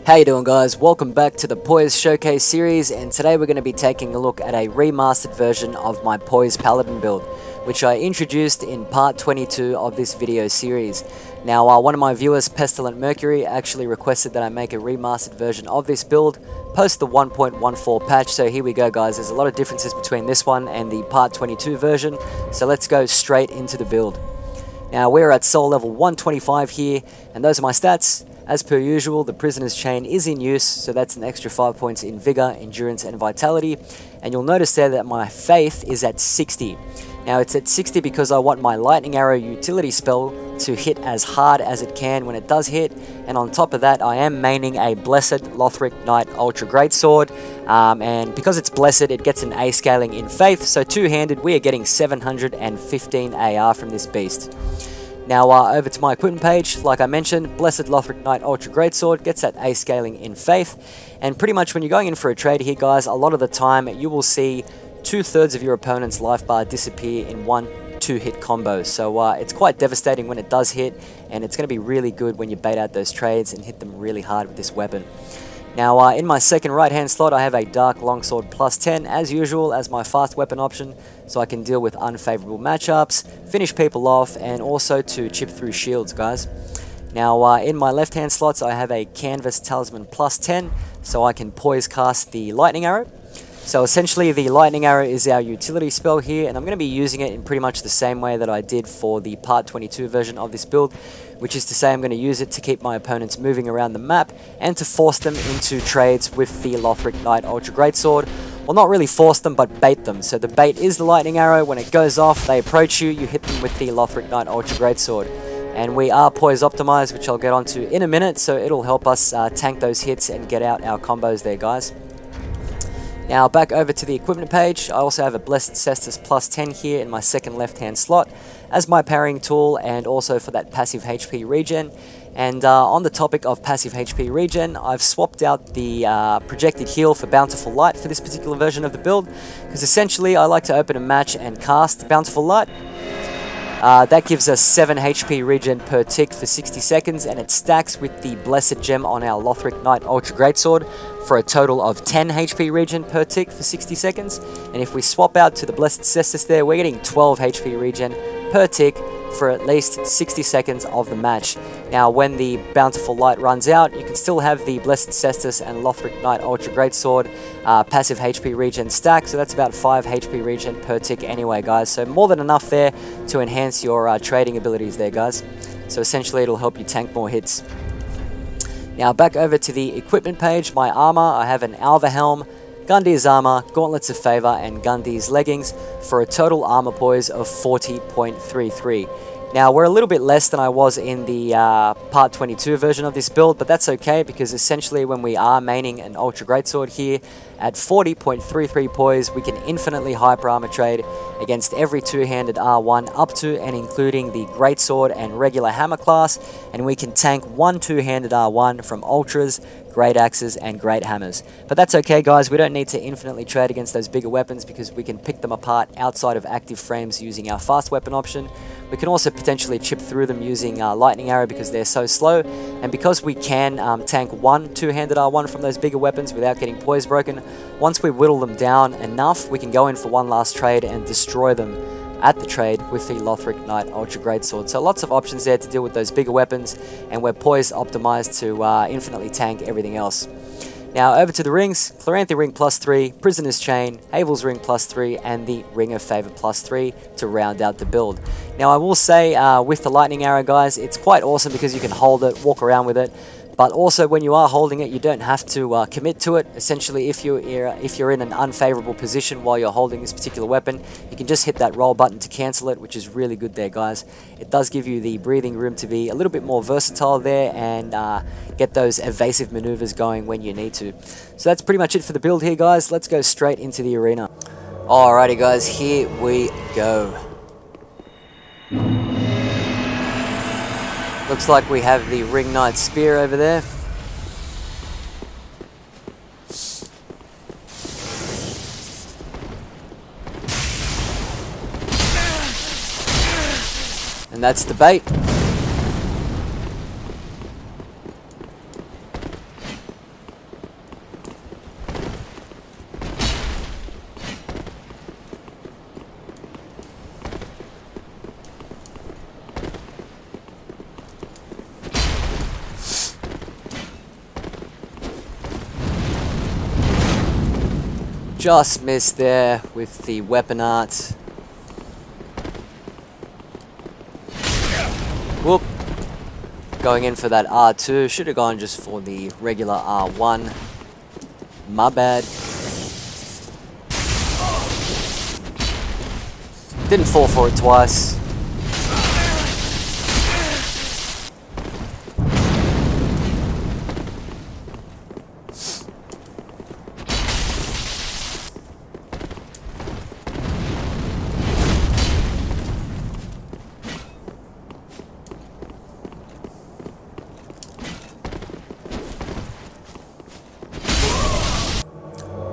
How you doing, guys? Welcome back to the Poise Showcase series, and today we're going to be taking a look at a remastered version of my Poise Paladin build, which I introduced in part 22 of this video series. Now, one of my viewers, Pestilent Mercury, actually requested that I make a remastered version of this build post the 1.14 patch, so here we go, guys. There's a lot of differences between this one and the part 22 version, so let's go straight into the build. Now, we're at soul level 125 here, and those are my stats. As per usual, the Prisoner's Chain is in use, so that's an extra 5 points in Vigor, Endurance, and Vitality. And you'll notice there that my Faith is at 60. Now, it's at 60 because I want my Lightning Arrow utility spell to hit as hard as it can when it does hit. And on top of that, I am maining a Blessed Lothric Knight Ultra Greatsword. And because it's Blessed, it gets an A scaling in Faith, so two-handed, we are getting 715 AR from this beast. Now, over to my equipment page, like I mentioned, Blessed Lothric Knight Ultra Greatsword gets that A scaling in Faith, and pretty much when you're going in for a trade here, guys, a lot of the time you will see 2/3 of your opponent's life bar disappear in 1-2 hit combos, so it's quite devastating when it does hit, and it's going to be really good when you bait out those trades and hit them really hard with this weapon. Now, in my second right-hand slot, I have a Dark Longsword plus 10, as usual, as my fast weapon option, so I can deal with unfavorable matchups, finish people off, and also to chip through shields, guys. Now, in my left-hand slots, I have a Canvas Talisman plus 10, so I can poise cast the Lightning Arrow. So essentially, the Lightning Arrow is our utility spell here, and I'm going to be using it in pretty much the same way that I did for the Part 22 version of this build, which is to say I'm going to use it to keep my opponents moving around the map and to force them into trades with the Lothric Knight Ultra Greatsword. Well, not really force them, but bait them. So the bait is the Lightning Arrow. When it goes off, they approach you, you hit them with the Lothric Knight Ultra Greatsword. And we are poise optimized, which I'll get onto in a minute, so it'll help us tank those hits and get out our combos there, guys. Now, back over to the equipment page, I also have a Blessed Cestus plus 10 here in my second left-hand slot as my parrying tool, and also for that passive HP regen. And on the topic of passive HP regen, I've swapped out the projected heal for Bountiful Light for this particular version of the build, because essentially I like to open a match and cast Bountiful Light. That gives us 7 HP regen per tick for 60 seconds, and it stacks with the Blessed Gem on our Lothric Knight Ultra Greatsword for a total of 10 HP regen per tick for 60 seconds. And if we swap out to the Blessed Cestus there, we're getting 12 HP regen per tick for at least 60 seconds of the match. Now, when the Bountiful Light runs out, you can still have the Blessed Cestus and Lothric Knight Ultra Greatsword passive HP regen stack, so that's about 5 HP regen per tick anyway, guys. So more than enough there to enhance your trading abilities there, guys. So essentially, it'll help you tank more hits. Now, back over to the equipment page, my armor, I have an Alva Helm, Gundyr's Armor, Gauntlets of Favor, and Gundyr's Leggings for a total armor poise of 40.33. Now, we're a little bit less than I was in the Part 22 version of this build, but that's okay, because essentially when we are maining an Ultra Greatsword here, at 40.33 poise, we can infinitely hyper armor trade against every two-handed R1 up to and including the Greatsword and regular hammer class, and we can tank one two-handed R1 from Ultras, Great Axes, and Great Hammers. But that's okay, guys, we don't need to infinitely trade against those bigger weapons, because we can pick them apart outside of active frames using our fast weapon option. We can also potentially chip through them using Lightning Arrow because they're so slow, and because we can tank one two-handed R1 from those bigger weapons without getting poise broken, once we whittle them down enough, we can go in for one last trade and destroy them at the trade with the Lothric Knight Ultra Greatsword. So lots of options there to deal with those bigger weapons, and we're poise optimized to infinitely tank everything else. Now, over to the rings, Chloranthy Ring plus 3, Prisoner's Chain, Havel's Ring plus 3, and the Ring of Favor plus 3 to round out the build. Now, I will say, with the Lightning Arrow, guys, it's quite awesome because you can hold it, walk around with it, but also when you are holding it, you don't have to commit to it. Essentially, if you're in an unfavorable position while you're holding this particular weapon, you can just hit that roll button to cancel it, which is really good there, guys. It does give you the breathing room to be a little bit more versatile there and get those evasive maneuvers going when you need to. So that's pretty much it for the build here, guys. Let's go straight into the arena. Alrighty, guys, here we go. Looks like we have the Ring Knight Spear over there. And that's the bait. Just missed there with the weapon art. Whoop. Going in for that R2. Should have gone just for the regular R1. My bad. Didn't fall for it twice.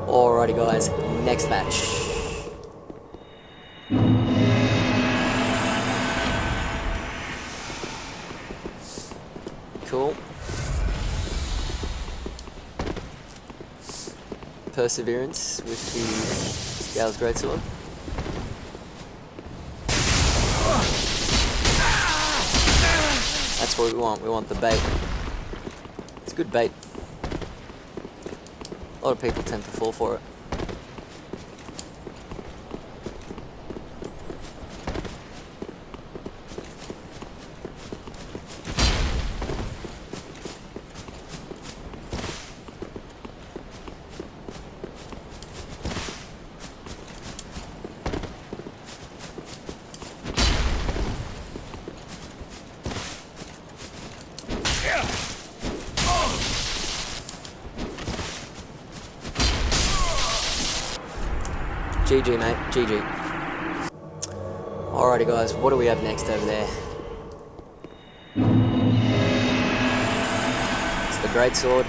Alrighty guys, next match. Cool. Perseverance with the Gale's Greatsword. That's what we want the bait. It's good bait. A lot of people tend to fall for it. GG mate, GG. Alrighty guys, what do we have next over there? It's the Greatsword.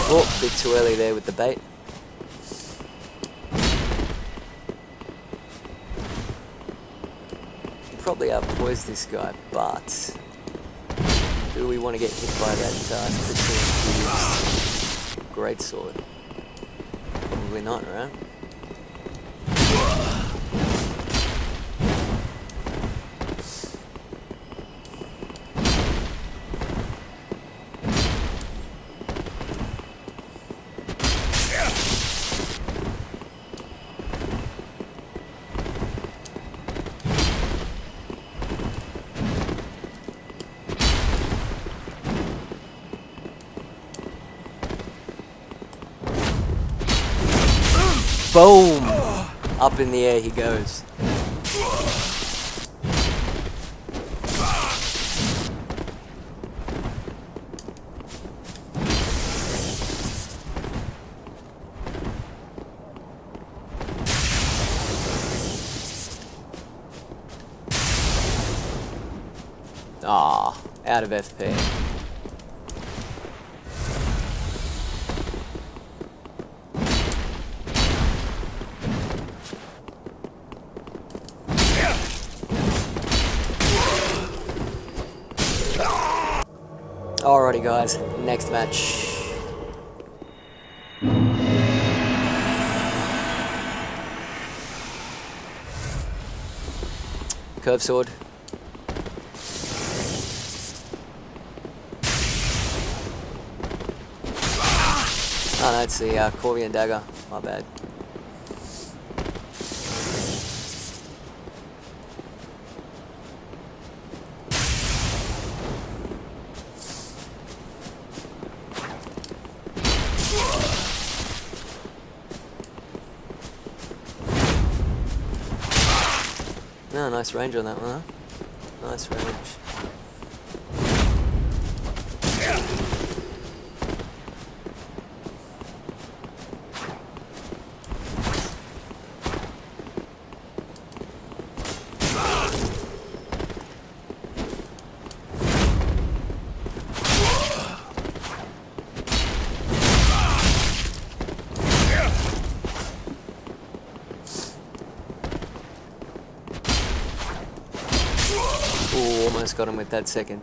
Oh, a bit too early there with the bait. Probably outpoise this guy, but do we want to get hit by that critical infused Greatsword? Probably not, right? Boom! Up in the air he goes. Ah, out of FP. Alrighty guys, next match. Curve sword. Oh no, it's the Quarry Dagger, my bad. No, nice range on that one, huh? Nice range. Ooh, almost got him with that second.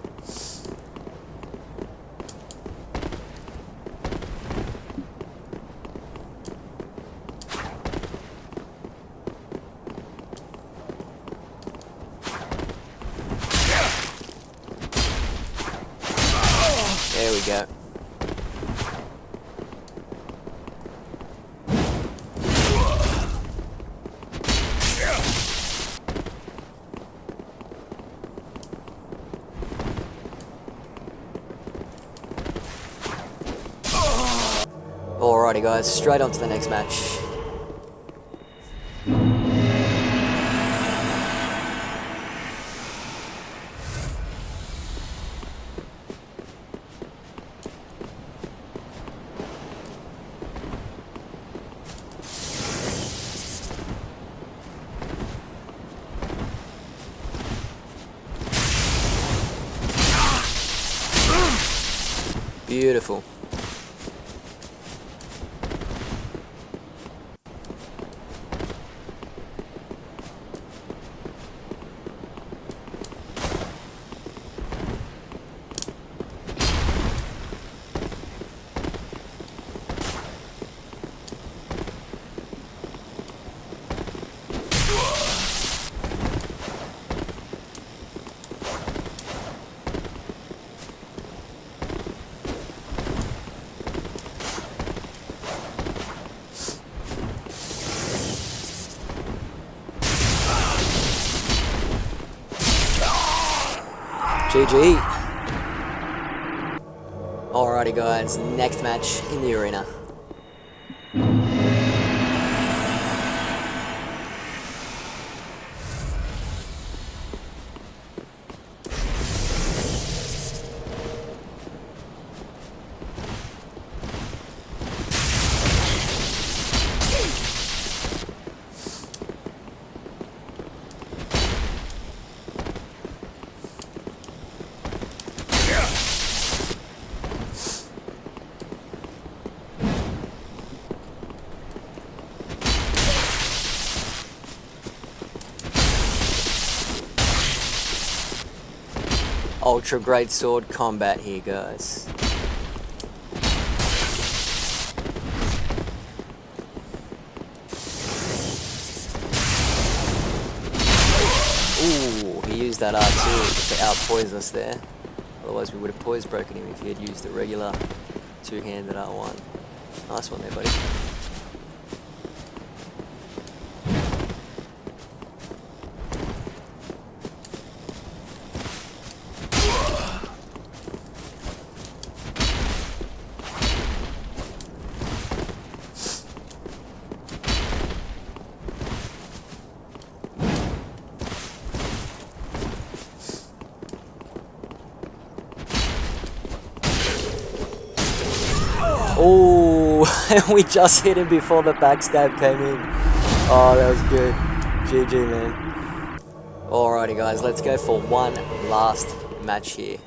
go. Alrighty guys, straight on to the next match. Beautiful. GG. Alrighty guys, next match in the arena. Ultra great sword combat here, guys. Ooh, he used that R2 to out-poise us there. Otherwise we would have poise broken him if he had used the regular two-handed R1. Nice one there, buddy. Oh, we just hit him before the backstab came in. Oh, that was good. GG, man. Alrighty, guys, let's go for one last match here.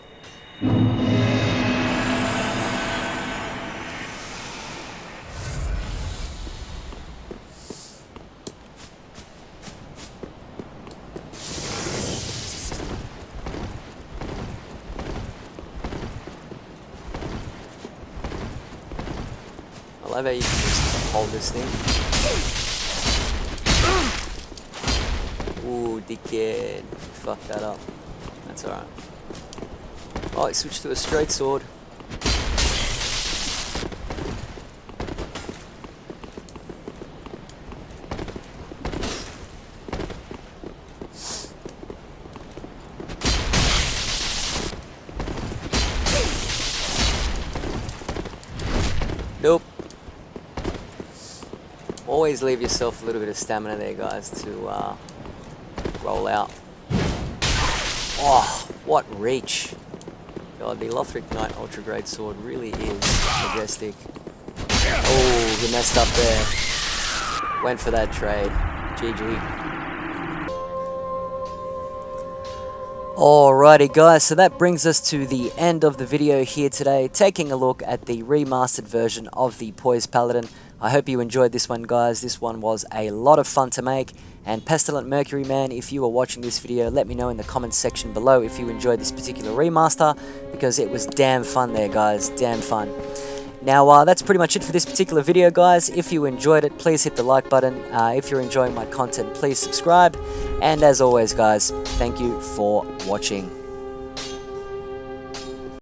I love how you can just hold this thing. Ooh, dickhead. Fuck that up. That's alright. Oh, he switched to a straight sword. Nope. Always leave yourself a little bit of stamina there, guys, to roll out. Oh, what reach. God, the Lothric Knight Ultra Great Sword really is majestic. Oh, he messed up there. Went for that trade. GG. Alrighty guys, so that brings us to the end of the video here today, taking a look at the remastered version of the Poise Paladin. I hope you enjoyed this one, guys. This one was a lot of fun to make. And Pestilent Mercury Man, if you are watching this video, let me know in the comments section below if you enjoyed this particular remaster, because it was damn fun there, guys. Damn fun. Now, that's pretty much it for this particular video, guys. If you enjoyed it, please hit the like button. If you're enjoying my content, please subscribe. And as always, guys, thank you for watching.